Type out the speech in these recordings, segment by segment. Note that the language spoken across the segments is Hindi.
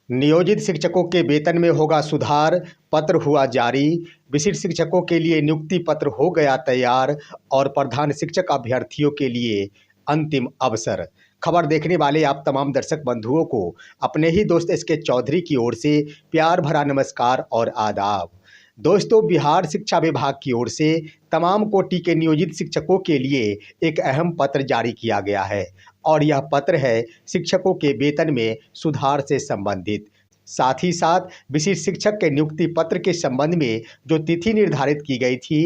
नियोजित शिक्षकों के वेतन में होगा सुधार, पत्र हुआ जारी। विशिष्ट शिक्षकों के लिए नियुक्ति पत्र हो गया तैयार और प्रधान शिक्षक अभ्यर्थियों के लिए अंतिम अवसर। खबर देखने वाले आप तमाम दर्शक बंधुओं को अपने ही दोस्त एस के चौधरी की ओर से प्यार भरा नमस्कार और आदाब। दोस्तों, बिहार शिक्षा विभाग की ओर से तमाम कोटि के नियोजित शिक्षकों के लिए एक अहम पत्र जारी किया गया है और यह पत्र है शिक्षकों के वेतन में सुधार से संबंधित। साथ ही साथ विशिष्ट शिक्षक के नियुक्ति पत्र के संबंध में जो तिथि निर्धारित की गई थी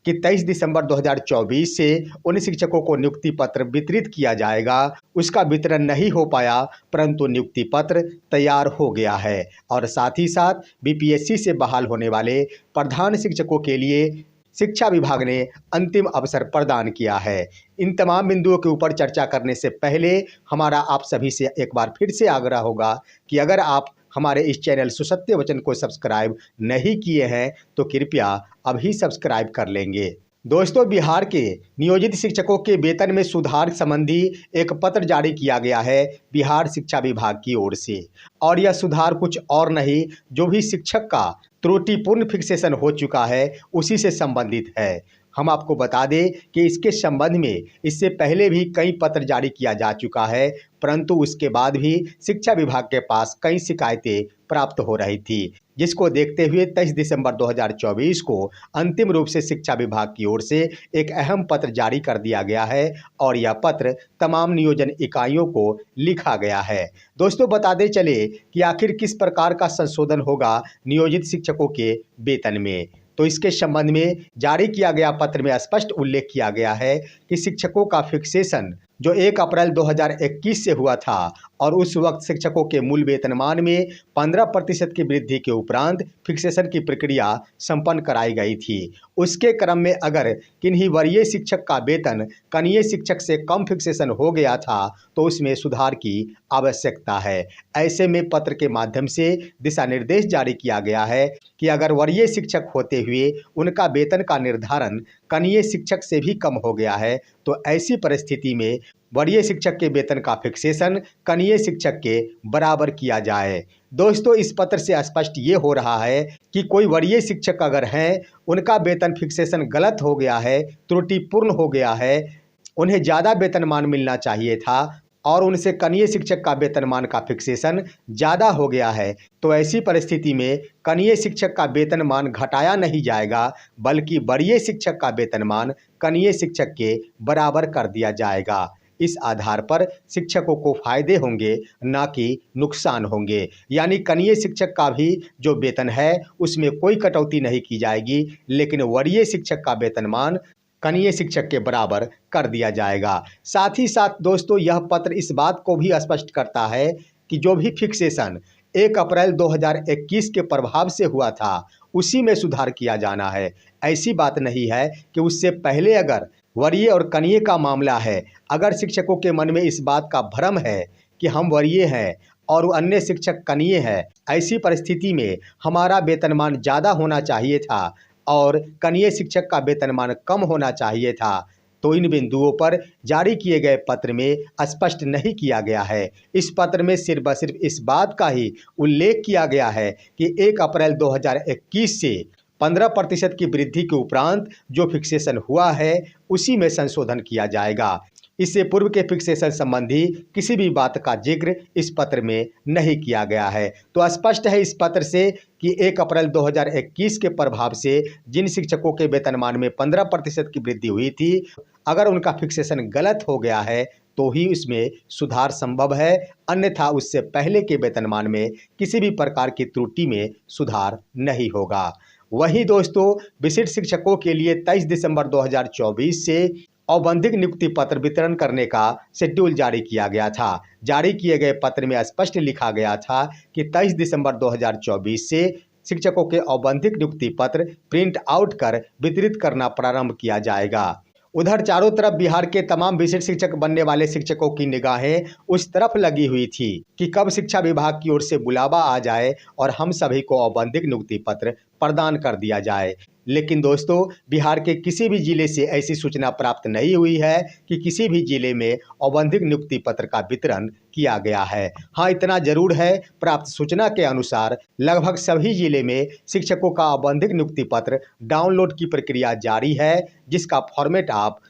कि 23 दिसंबर 2024 से उन शिक्षकों को नियुक्ति पत्र वितरित किया जाएगा, उसका वितरण नहीं हो पाया, परंतु नियुक्ति पत्र तैयार हो गया है। और साथ ही साथ बीपीएससी से बहाल होने वाले प्रधान शिक्षकों के लिए शिक्षा विभाग ने अंतिम अवसर प्रदान किया है। इन तमाम बिंदुओं के ऊपर चर्चा करने से पहले हमारा आप सभी से एक बार फिर से आग्रह होगा कि अगर आप हमारे इस चैनल सुसत्य वचन को सब्सक्राइब नहीं किए हैं तो कृपया अभी सब्सक्राइब कर लेंगे। दोस्तों, बिहार के नियोजित शिक्षकों के वेतन में सुधार संबंधी एक पत्र जारी किया गया है बिहार शिक्षा विभाग की ओर से। और यह सुधार कुछ और नहीं, जो भी शिक्षक का त्रुटिपूर्ण फिक्सेशन हो चुका है उसी से संबंधित है। हम आपको बता दें कि इसके संबंध में इससे पहले भी कई पत्र जारी किया जा चुका है, परंतु उसके बाद भी शिक्षा विभाग के पास कई शिकायतें प्राप्त हो रही थी, जिसको देखते हुए 23 दिसंबर 2024 को अंतिम रूप से शिक्षा विभाग की ओर से एक अहम पत्र जारी कर दिया गया है और यह पत्र तमाम नियोजन इकाइयों को लिखा गया है। दोस्तों, बताते चले कि आखिर किस प्रकार का संशोधन होगा नियोजित शिक्षकों के वेतन में। तो इसके संबंध में जारी किया गया पत्र में स्पष्ट उल्लेख किया गया है कि शिक्षकों का फिक्सेशन जो 1 अप्रैल 2021 से हुआ था और उस वक्त शिक्षकों के मूल वेतनमान में 15% की वृद्धि के उपरांत फिक्सेशन की प्रक्रिया संपन्न कराई गई थी। उसके क्रम में अगर किन्हीं वरीय शिक्षक का वेतन कनीय शिक्षक से कम फिक्सेशन हो गया था तो उसमें सुधार की आवश्यकता है। ऐसे में पत्र के माध्यम से दिशा निर्देश जारी किया गया है कि अगर वरीय शिक्षक होते हुए उनका वेतन का निर्धारण कनीय शिक्षक से भी कम हो गया है तो ऐसी परिस्थिति में वरीय शिक्षक के वेतन का फिक्सेशन कनीय शिक्षक के बराबर किया जाए। दोस्तों, इस पत्र से स्पष्ट ये हो रहा है कि कोई वरीय शिक्षक अगर हैं, उनका वेतन फिक्सेशन गलत हो गया है, त्रुटिपूर्ण हो गया है, उन्हें ज़्यादा वेतनमान मिलना चाहिए था और उनसे कनीय शिक्षक का वेतनमान का फिक्सेशन ज़्यादा हो गया है, तो ऐसी परिस्थिति में कनीय शिक्षक का वेतनमान घटाया नहीं जाएगा, बल्कि वरीय शिक्षक का वेतनमान कनीय शिक्षक के बराबर कर दिया जाएगा। इस आधार पर शिक्षकों को फायदे होंगे, ना कि नुकसान होंगे। यानी कनीय शिक्षक का भी जो वेतन है उसमें कोई कटौती नहीं की जाएगी, लेकिन वरीय शिक्षक का वेतनमान कनीय शिक्षक के बराबर कर दिया जाएगा। साथ ही साथ दोस्तों, यह पत्र इस बात को भी स्पष्ट करता है कि जो भी फिक्सेशन 1 अप्रैल 2021 के प्रभाव से हुआ था उसी में सुधार किया जाना है। ऐसी बात नहीं है कि उससे पहले अगर वरीय और कनीय का मामला है, अगर शिक्षकों के मन में इस बात का भ्रम है कि हम वरीय हैं और अन्य शिक्षक कनीय हैं, ऐसी परिस्थिति में हमारा वेतनमान ज़्यादा होना चाहिए था और कनीय शिक्षक का वेतनमान कम होना चाहिए था, तो इन बिंदुओं पर जारी किए गए पत्र में स्पष्ट नहीं किया गया है। इस पत्र में सिर्फ व सिर्फ इस बात का ही उल्लेख किया गया है कि 1 अप्रैल 2021 से 15% की वृद्धि के उपरांत जो फिक्सेशन हुआ है उसी में संशोधन किया जाएगा। इससे पूर्व के फिक्सेशन संबंधी किसी भी बात का जिक्र इस पत्र में नहीं किया गया है। तो स्पष्ट है इस पत्र से कि 1 अप्रैल 2021 के प्रभाव से जिन शिक्षकों के वेतनमान में 15% की वृद्धि हुई थी, अगर उनका फिक्सेशन गलत हो गया है तो ही इसमें सुधार संभव है, अन्यथा उससे पहले के वेतनमान में किसी भी प्रकार की त्रुटि में सुधार नहीं होगा। वहीं दोस्तों, विशिष्ट शिक्षकों के लिए 23 दिसंबर 2024 से औपबंधिक नियुक्ति पत्र वितरण करने का शेड्यूल जारी किया गया था। जारी किए गए पत्र में स्पष्ट लिखा गया था कि 23 दिसंबर 2024 से शिक्षकों के औपबंधिक नियुक्ति पत्र प्रिंट आउट कर वितरित करना प्रारंभ किया जाएगा। उधर चारों तरफ बिहार के तमाम विशिष्ट शिक्षक बनने वाले शिक्षकों की निगाहें उस तरफ लगी हुई थी कि कब शिक्षा विभाग की ओर से बुलावा आ जाए और हम सभी को औपबंधिक नियुक्ति पत्र प्रदान कर दिया जाए। लेकिन दोस्तों बिहार के किसी भी जिले से ऐसी सूचना प्राप्त नहीं हुई है कि किसी भी जिले में औपबंधिक नियुक्ति पत्र का वितरण किया गया है। हाँ, इतना जरूर है, प्राप्त सूचना के अनुसार लगभग सभी जिले में शिक्षकों का औपबंधिक नियुक्ति पत्र डाउनलोड की प्रक्रिया जारी है, जिसका फॉर्मेट आप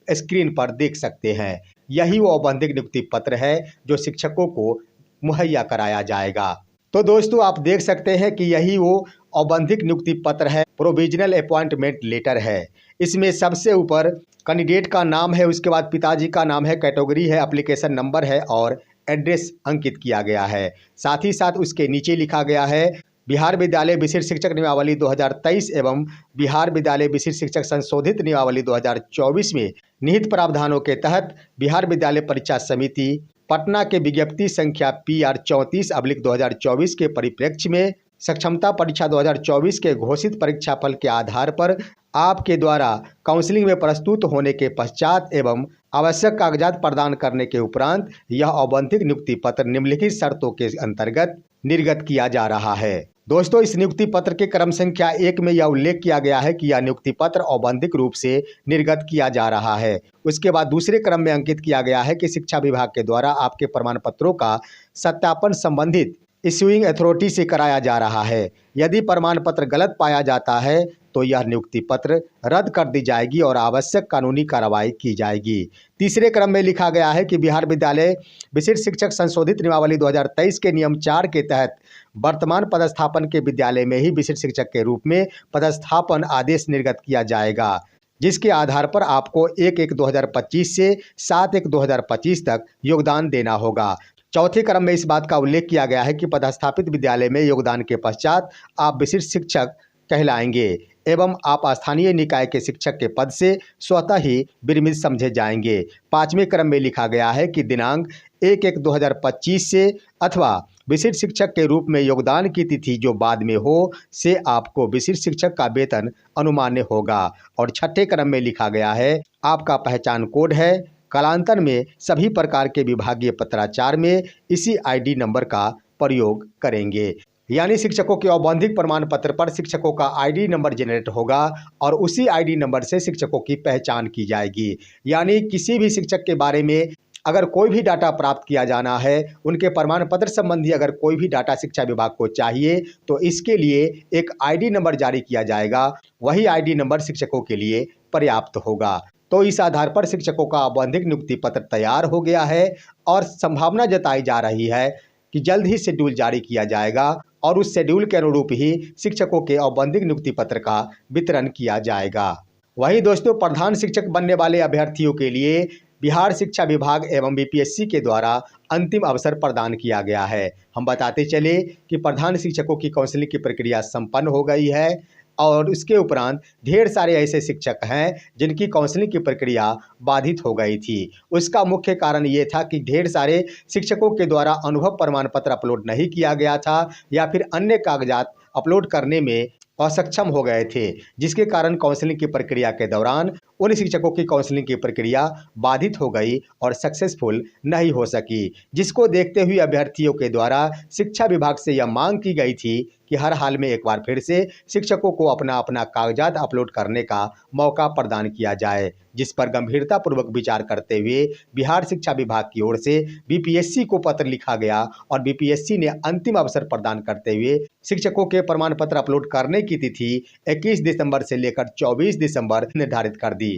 स्क्रीन पर देख सकते हैं। यही वो औपबंधिक नियुक्ति पत्र है जो शिक्षकों को मुहैया कराया जाएगा। तो दोस्तों आप देख सकते हैं कि यही वो औपबंधिक नियुक्ति पत्र है, प्रोविजनल अपॉइंटमेंट लेटर है। इसमें सबसे ऊपर कैंडिडेट का नाम है, उसके बाद पिताजी का नाम है, कैटेगरी है, एप्लीकेशन नंबर है और एड्रेस अंकित किया गया है। साथ ही साथ उसके नीचे लिखा गया है बिहार विद्यालय विशिष्ट शिक्षक नियमावली 2023 एवं बिहार विद्यालय विशिष्ट शिक्षक संशोधित नियमावली 2024 में निहित प्रावधानों के तहत बिहार विद्यालय परीक्षा समिति पटना के विज्ञप्ति संख्या PR 34/2024 के परिप्रेक्ष्य में सक्षमता परीक्षा 2024 के घोषित परीक्षाफल के आधार पर आपके द्वारा काउंसलिंग में प्रस्तुत होने के पश्चात एवं आवश्यक कागजात प्रदान करने के उपरांत यह औपबंधिक नियुक्ति पत्र निम्नलिखित शर्तों के अंतर्गत निर्गत किया जा रहा है। दोस्तों इस नियुक्ति पत्र के क्रम संख्या 1 में यह उल्लेख किया गया है कि यह नियुक्ति पत्र औपबंधिक रूप से निर्गत किया जा रहा है। उसके बाद दूसरे क्रम में अंकित किया गया है कि शिक्षा विभाग के द्वारा आपके प्रमाण पत्रों का सत्यापन संबंधित इश्यूइंग अथॉरिटी से कराया जा रहा है। यदि प्रमाण पत्र गलत पाया जाता है तो यह नियुक्ति पत्र रद्द कर दी जाएगी और आवश्यक कानूनी कार्रवाई की जाएगी। तीसरे क्रम में लिखा गया है कि बिहार विद्यालय विशिष्ट शिक्षक संशोधित नियमावली 2023 के नियम 4 के तहत वर्तमान पदस्थापन के विद्यालय में ही विशिष्ट शिक्षक के रूप में पदस्थापन आदेश निर्गत किया जाएगा, जिसके आधार पर आपको 1/1/2025 से 7/1/2025 तक योगदान देना होगा। चौथे क्रम में इस बात का उल्लेख किया गया है कि पदस्थापित विद्यालय में योगदान के पश्चात आप विशिष्ट शिक्षक कहलाएंगे एवं आप स्थानीय निकाय के शिक्षक के पद से स्वतः ही विरमित समझे जाएंगे। पाँचवें क्रम में लिखा गया है कि दिनांक 1/1/2025 से अथवा विशिष्ट शिक्षक के रूप में योगदान की तिथि जो बाद में हो से आपको विशिष्ट शिक्षक का वेतन अनुमान्य होगा। और छठे क्रम में लिखा गया है आपका पहचान कोड है, कालांतर में सभी प्रकार के विभागीय पत्राचार में इसी ID नंबर का प्रयोग करेंगे। यानी शिक्षकों के औपबंधिक प्रमाण पत्र पर शिक्षकों का ID नंबर जनरेट होगा और उसी ID नंबर से शिक्षकों की पहचान की जाएगी। यानी किसी भी शिक्षक के बारे में अगर कोई भी डाटा प्राप्त किया जाना है, उनके प्रमाण पत्र संबंधी अगर कोई भी डाटा शिक्षा विभाग को चाहिए तो इसके लिए एक ID नंबर जारी किया जाएगा। वही ID नंबर शिक्षकों के लिए पर्याप्त होगा। तो इस आधार पर शिक्षकों का औपबंधिक नियुक्ति पत्र तैयार हो गया है और संभावना जताई जा रही है कि जल्द ही शेड्यूल जारी किया जाएगा और उस शेड्यूल के अनुरूप ही शिक्षकों के औपबंधिक नियुक्ति पत्र का वितरण किया जाएगा। वहीं दोस्तों प्रधान शिक्षक बनने वाले अभ्यर्थियों के लिए बिहार शिक्षा विभाग एवं BPSC के द्वारा अंतिम अवसर प्रदान किया गया है। हम बताते चले कि प्रधान शिक्षकों की काउंसलिंग की प्रक्रिया संपन्न हो गई है और इसके उपरांत ढेर सारे ऐसे शिक्षक हैं जिनकी काउंसलिंग की प्रक्रिया बाधित हो गई थी। उसका मुख्य कारण ये था कि ढेर सारे शिक्षकों के द्वारा अनुभव प्रमाण पत्र अपलोड नहीं किया गया था या फिर अन्य कागजात अपलोड करने में असक्षम हो गए थे, जिसके कारण काउंसलिंग की प्रक्रिया के दौरान उन शिक्षकों की काउंसलिंग की प्रक्रिया बाधित हो गई और सक्सेसफुल नहीं हो सकी, जिसको देखते हुए अभ्यर्थियों के द्वारा शिक्षा विभाग से यह मांग की गई थी कि हर हाल में एक बार फिर से शिक्षकों को अपना अपना कागजात अपलोड करने का मौका प्रदान किया जाए, जिस पर गंभीरतापूर्वक विचार करते हुए बिहार शिक्षा विभाग की ओर से BPSC को पत्र लिखा गया और BPSC ने अंतिम अवसर प्रदान करते हुए शिक्षकों के प्रमाण पत्र अपलोड करने की तिथि 21 दिसंबर से लेकर 24 दिसंबर निर्धारित कर दी।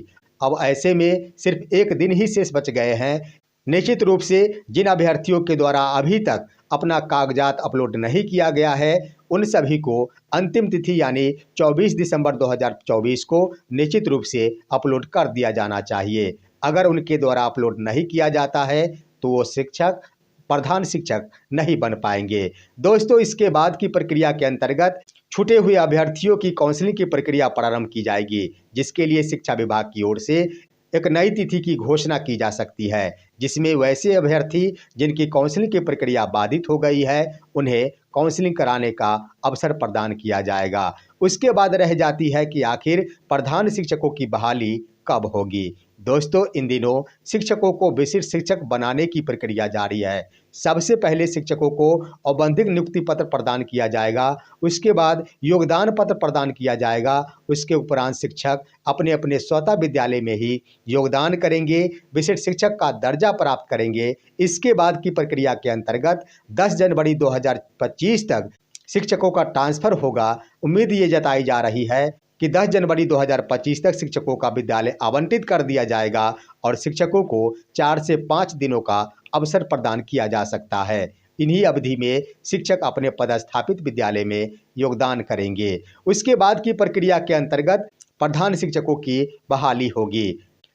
अब ऐसे में सिर्फ एक दिन ही शेष बच गए हैं। निश्चित रूप से जिन अभ्यर्थियों के द्वारा अभी तक अपना कागजात अपलोड नहीं किया गया है उन सभी को अंतिम तिथि यानी 24 दिसंबर 2024 को निश्चित रूप से अपलोड कर दिया जाना चाहिए। अगर उनके द्वारा अपलोड नहीं किया जाता है तो वो शिक्षक प्रधान शिक्षक नहीं बन पाएंगे। दोस्तों इसके बाद की प्रक्रिया के अंतर्गत छूटे हुए अभ्यर्थियों की काउंसलिंग की प्रक्रिया प्रारंभ की जाएगी, जिसके लिए शिक्षा विभाग की ओर से एक नई तिथि की घोषणा की जा सकती है, जिसमें वैसे अभ्यर्थी जिनकी काउंसलिंग की प्रक्रिया बाधित हो गई है उन्हें काउंसलिंग कराने का अवसर प्रदान किया जाएगा। उसके बाद रह जाती है कि आखिर प्रधान शिक्षकों की बहाली कब होगी। दोस्तों इन दिनों शिक्षकों को विशिष्ट शिक्षक बनाने की प्रक्रिया जारी है, सबसे पहले शिक्षकों को औपबंधिक नियुक्ति पत्र प्रदान किया जाएगा, उसके बाद योगदान पत्र प्रदान किया जाएगा। उसके उपरांत शिक्षक अपने अपने स्वतः विद्यालय में ही योगदान करेंगे, विशिष्ट शिक्षक का दर्जा प्राप्त करेंगे। इसके बाद की प्रक्रिया के अंतर्गत 10 जनवरी 2025 तक शिक्षकों का ट्रांसफर होगा। उम्मीद ये जताई जा रही है कि 10 जनवरी 2025 तक शिक्षकों का विद्यालय आवंटित कर दिया जाएगा और शिक्षकों को 4 से 5 दिनों का अवसर प्रदान किया जा सकता है। इन्हीं अवधि में शिक्षक अपने पदस्थापित विद्यालय में योगदान करेंगे। उसके बाद की प्रक्रिया के अंतर्गत प्रधान शिक्षकों की बहाली होगी।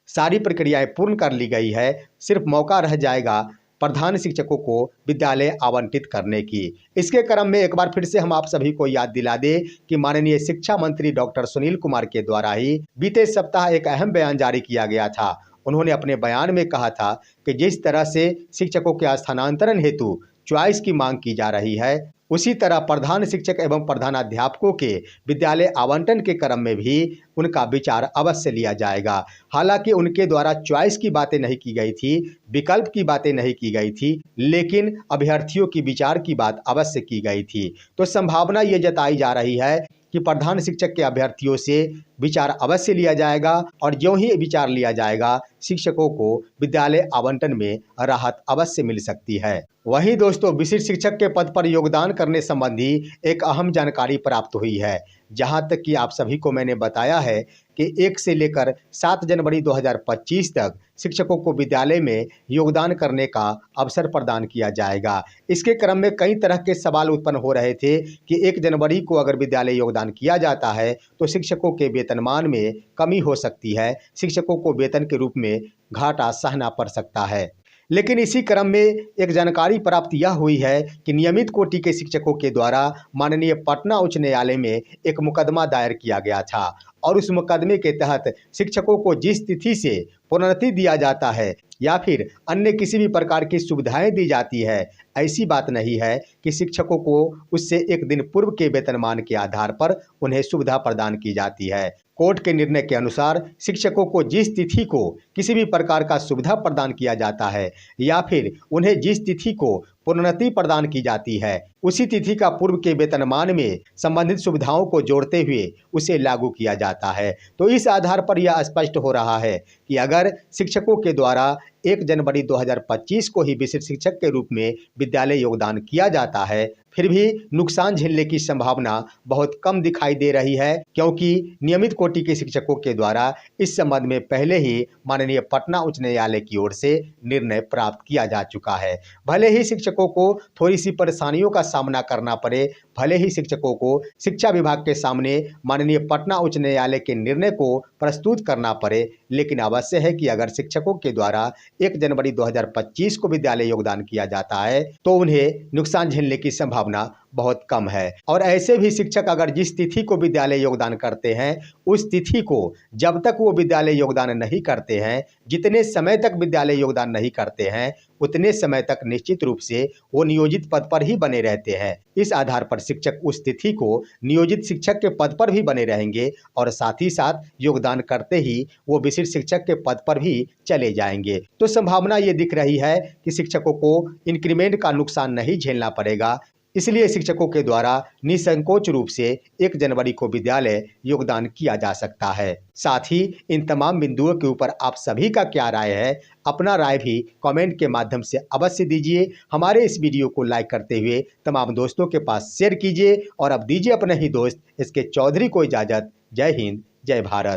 सारी प्रक्रियाएं पूर्ण कर ली गई है, सिर्फ मौका रह जाएगा प्रधान शिक्षकों को विद्यालय आवंटित करने की। इसके क्रम में एक बार फिर से हम आप सभी को याद दिला दें कि माननीय शिक्षा मंत्री डॉक्टर सुनील कुमार के द्वारा ही बीते सप्ताह एक अहम बयान जारी किया गया था। उन्होंने अपने बयान में कहा था कि जिस तरह से शिक्षकों के स्थानांतरण हेतु चॉइस की मांग की जा रही है, उसी तरह प्रधान शिक्षक एवं प्रधानाध्यापकों के विद्यालय आवंटन के क्रम में भी उनका विचार अवश्य लिया जाएगा। हालांकि उनके द्वारा चॉइस की बातें नहीं की गई थी, विकल्प की बातें नहीं की गई थी, लेकिन अभ्यर्थियों की विचार की बात अवश्य की गई थी। तो संभावना ये जताई जा रही है कि प्रधान शिक्षक के अभ्यर्थियों से विचार अवश्य लिया जाएगा और ज्यों ही विचार लिया जाएगा, शिक्षकों को विद्यालय आवंटन में राहत अवश्य मिल सकती है। वहीं दोस्तों, विशिष्ट शिक्षक के पद पर योगदान करने संबंधी एक अहम जानकारी प्राप्त हुई है। जहां तक कि आप सभी को मैंने बताया है कि 1 से लेकर 7 जनवरी 2025 तक शिक्षकों को विद्यालय में योगदान करने का अवसर प्रदान किया जाएगा। इसके क्रम में कई तरह के सवाल उत्पन्न हो रहे थे कि 1 जनवरी को अगर विद्यालय योगदान किया जाता है तो शिक्षकों के वेतनमान में कमी हो सकती है, शिक्षकों को वेतन के रूप में घाटा सहना पड़ सकता है। लेकिन इसी क्रम में एक जानकारी प्राप्त यह हुई है कि नियमित कोटि के शिक्षकों के द्वारा माननीय पटना उच्च न्यायालय में एक मुकदमा दायर किया गया था और उस मुकदमे के तहत शिक्षकों को जिस तिथि से प्रोन्नति दिया जाता है या फिर अन्य किसी भी प्रकार की सुविधाएं दी जाती है, ऐसी बात नहीं है कि शिक्षकों को उससे एक दिन पूर्व के वेतनमान के आधार पर उन्हें सुविधा प्रदान की जाती है। कोर्ट के निर्णय के अनुसार शिक्षकों को जिस तिथि को किसी भी प्रकार का सुविधा प्रदान किया जाता है या फिर उन्हें जिस तिथि को प्रोन्नति प्रदान की जाती है, उसी तिथि का पूर्व के वेतनमान में संबंधित सुविधाओं को जोड़ते हुए उसे लागू किया जाता है। तो इस आधार पर यह स्पष्ट हो रहा है कि अगर शिक्षकों के द्वारा 1 जनवरी 2025 को ही विशिष्ट शिक्षक के रूप में विद्यालय योगदान किया जाता है, फिर भी नुकसान झेलने की संभावना बहुत कम दिखाई दे रही है, क्योंकि नियमित कोटि के शिक्षकों के द्वारा इस संबंध में पहले ही माननीय पटना उच्च न्यायालय की ओर से निर्णय प्राप्त किया जा चुका है। भले ही शिक्षकों को थोड़ी सी परेशानियों का सामना करना पड़े, भले ही शिक्षकों को शिक्षा विभाग के सामने माननीय पटना उच्च न्यायालय के निर्णय को प्रस्तुत करना पड़े, लेकिन अवश्य है कि अगर शिक्षकों के द्वारा 1 जनवरी 2025 को विद्यालय योगदान किया जाता है तो उन्हें नुकसान झेलने की संभावना बहुत कम है। और ऐसे भी शिक्षक अगर जिस तिथि को विद्यालय योगदान करते हैं, उस तिथि को जब तक वो विद्यालय योगदान नहीं करते हैं, जितने समय तक विद्यालय योगदान नहीं करते हैं, उतने समय तक निश्चित रूप से वो नियोजित पद पर ही बने रहते हैं। इस आधार पर शिक्षक उस तिथि को नियोजित शिक्षक के पद पर भी बने रहेंगे और साथ ही साथ योगदान करते ही वो विशिष्ट शिक्षक के पद पर भी चले जाएंगे। तो संभावना ये दिख रही है कि शिक्षकों को इंक्रीमेंट का नुकसान नहीं झेलना पड़ेगा। इसलिए शिक्षकों के द्वारा निसंकोच रूप से 1 जनवरी को विद्यालय योगदान किया जा सकता है। साथ ही इन तमाम बिंदुओं के ऊपर आप सभी का क्या राय है, अपना राय भी कमेंट के माध्यम से अवश्य दीजिए। हमारे इस वीडियो को लाइक करते हुए तमाम दोस्तों के पास शेयर कीजिए और अब दीजिए अपने ही दोस्त SK चौधरी को इजाज़त। जय हिंद, जय भारत।